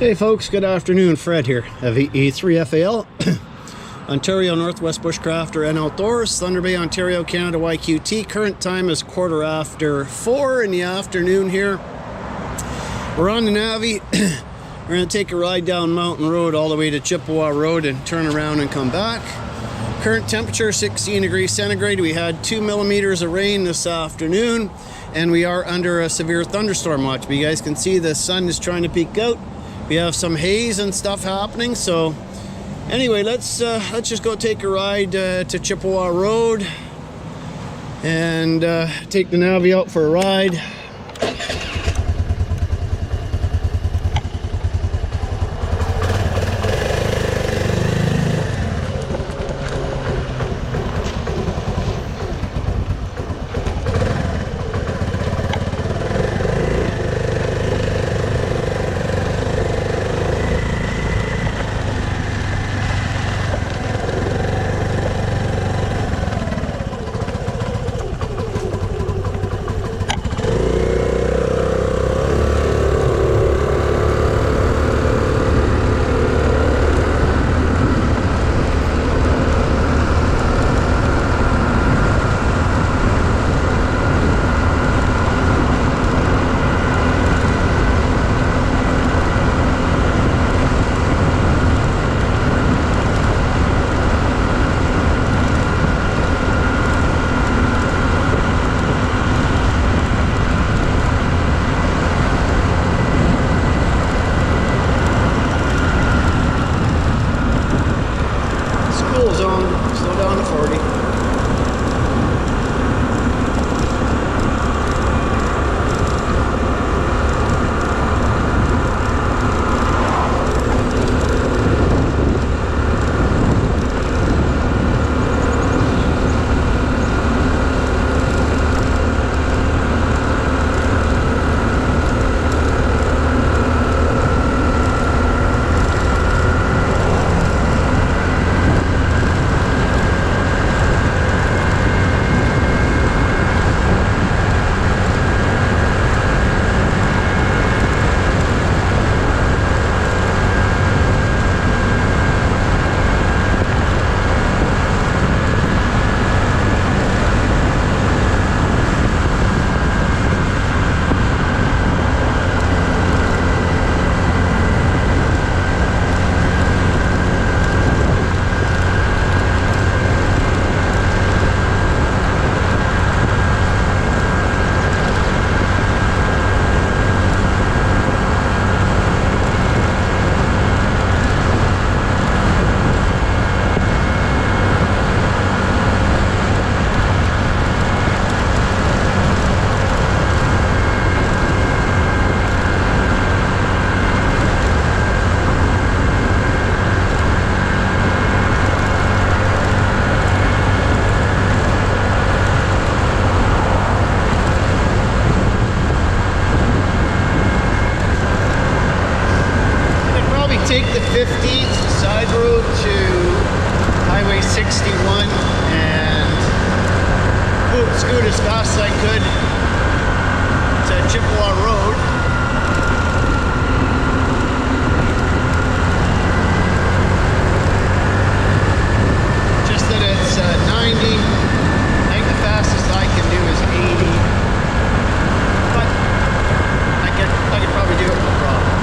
Hey folks, good afternoon. Fred here of E3FAL, Ontario Northwest Bushcrafter and Outdoors, Thunder Bay, Ontario, Canada, YQT. Current time is 4:15 in the afternoon here. We're on the Navi. We're going to take a ride down Mountain Road all the way to Chippewa Road and turn around and come back. Current temperature 16 degrees centigrade. We had 2 millimeters of rain this afternoon and we are under a severe thunderstorm watch. But you guys can see the sun is trying to peek out. We have some haze and stuff happening. So anyway, let's just go take a ride to Chippewa Road and take the Navi out for a ride. Slow down to 40. Take the 50th side road to Highway 61 and scoot as fast as I could to Chippewa Road. Just that it's 90. I think the fastest I can do is 80. But I could probably do it no problem.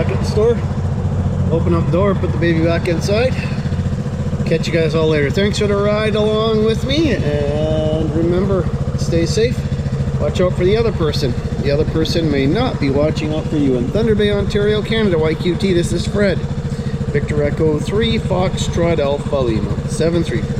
back at the store. Open up the door, put the baby back inside. Catch you guys all later. Thanks for the ride along with me, and remember, stay safe. Watch out for the other person. The other person may not be watching out for you. In Thunder Bay, Ontario, Canada, YQT, this is Fred. Victor Echo 3, Foxtrot Alpha Lima, 7-3.